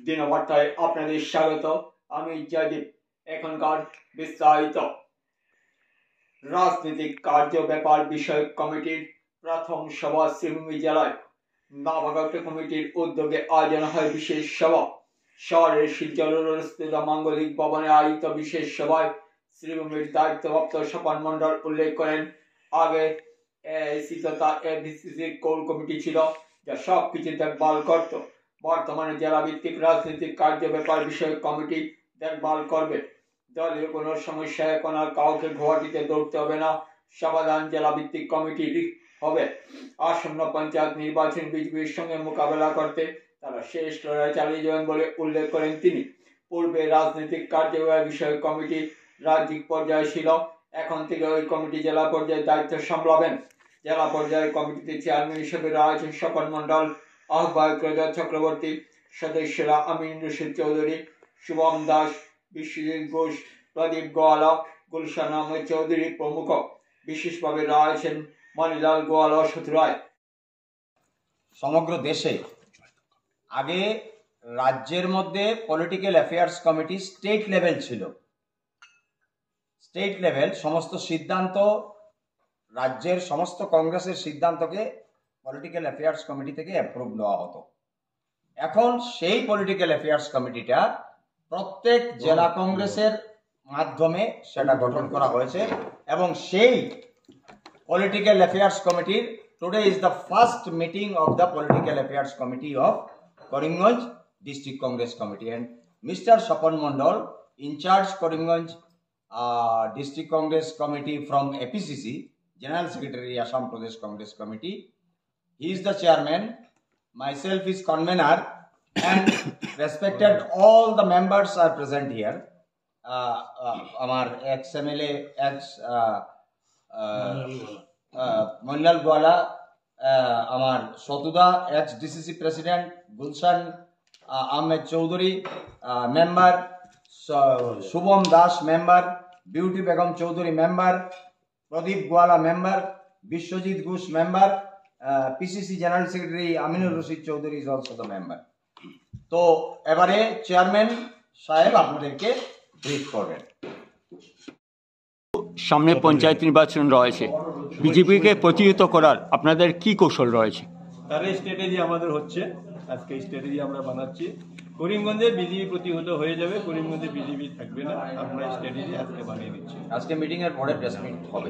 দিনবার্তায় আপনাদের স্বাগত। আমি জয়দীপ। এখনকার বিস্তারিত। রাজনৈতিক কার্য ব্যাপার বিষয়ক কমিটির প্রথম সভা শ্রীভূমি জেলায় নবাগত কমিটির উদ্যোগে আয়োজন হয় বিশেষ সভা। শহরের শিলচর রোডস্থিত মাঙ্গলিক ভবনে আয়োজিত বিশেষ সভায় শ্রীভূমির দায়িত্বপ্রাপ্ত স্বপন মণ্ডল উল্লেখ করেন, আগে এআইসি তথা এবিসিসির কোর কমিটি ছিল যা সবকিছু দেখভাল করত। বর্তমানে জেলা ভিত্তিক রাজনৈতিক কার্য ব্যাপার বিষয়ক কমিটি দেখভাল করবে। দলীয় কোনো সমস্যায় এখন আর কাউকে গুয়াহাটিতে দৌড়তে হবে না, সমাধান জেলা ভিত্তিক কমিটির হবে। আসন্ন পঞ্চায়েত নির্বাচন বিজেপির সঙ্গে মোকাবেলা করতে তারা শেষ লড়াই চালিয়ে যাবেন বলে উল্লেখ করেন তিনি। পূর্বে রাজনৈতিক কার্যব্যয় বিষয়ক কমিটি রাজ্যিক পর্যায়ে ছিল, এখন থেকে ওই কমিটি জেলা পর্যায়ে দায়িত্ব সামলাবেন। জেলা পর্যায়ের কমিটিতে চেয়ারম্যান হিসেবে রয়েছেন স্বপন মণ্ডল, আহ্বায়ক রজত চক্রবর্তী, সদস্যরা আমিন রশিদ চৌধুরী, শুভম দাস, বিশ্বজিৎ ঘোষ, প্রদীপ গোয়ালা, গুলশান আহমেদ চৌধুরী প্রমুখ। বিশেষভাবে রয়েছেন মণিলাল গোয়ালা ও সতুরায়। সমগ্র দেশে আগে রাজ্যের মধ্যে political affairs committee state level ছিল। স্টেট লেভেল সমস্ত সিদ্ধান্ত, রাজ্যের সমস্ত কংগ্রেসের সিদ্ধান্তকে পলিটিক্যাল অ্যাফেয়ার্স কমিটি থেকে অ্যাপ্রুভ নেওয়া হতো। এখন সেই পলিটিক্যাল অ্যাফেয়ার্স কমিটিটা প্রত্যেক জেলা কংগ্রেসের মাধ্যমে সেটা গঠন করা হয়েছে এবং সেই পলিটিক্যাল অ্যাফেয়ার্স কমিটির today is the first meeting of the political affairs committee of Karimganj district Congress committee, and Mr. Swapan Mondal, in charge Karimganj District Congress Committee from APCC, General Secretary Assam Pradesh Congress Committee. He is the chairman, myself is convener, and respected all the members are present here. Amar ex-MLA, Manilal Gwala, Amar Sotuda, ex-DCC President, Gulshan Ahmed Chowdhury, member, Shubham Das, member, Beauty Begum Chowdhury, member, Pradeep Gwala, member, Bishwajit Ghosh, member, PCC General Secretary Aminur Rashid Chowdhury is also the member. তো এবারে chairman সাহেব আপনাদেরকে brief করবেন। সামনে পঞ্চায়েত নির্বাচন রয়েছে, বিজেপিকে প্রতিহত করার আপনাদের কি কৌশল রয়েছে? তার স্ট্র্যাটেজি আমাদের হচ্ছে, আজকে স্ট্র্যাটেজি আমরা বানাচ্ছি। করিমগঞ্জে বিজেপি প্রতিহত হয়ে যাবে, করিমগঞ্জে বিজেপি থাকবে না। আমরা স্ট্র্যাটেজি আজকে বানিয়ে দিচ্ছি। আজকে মিটিং এর পরে প্রেস মিট হবে।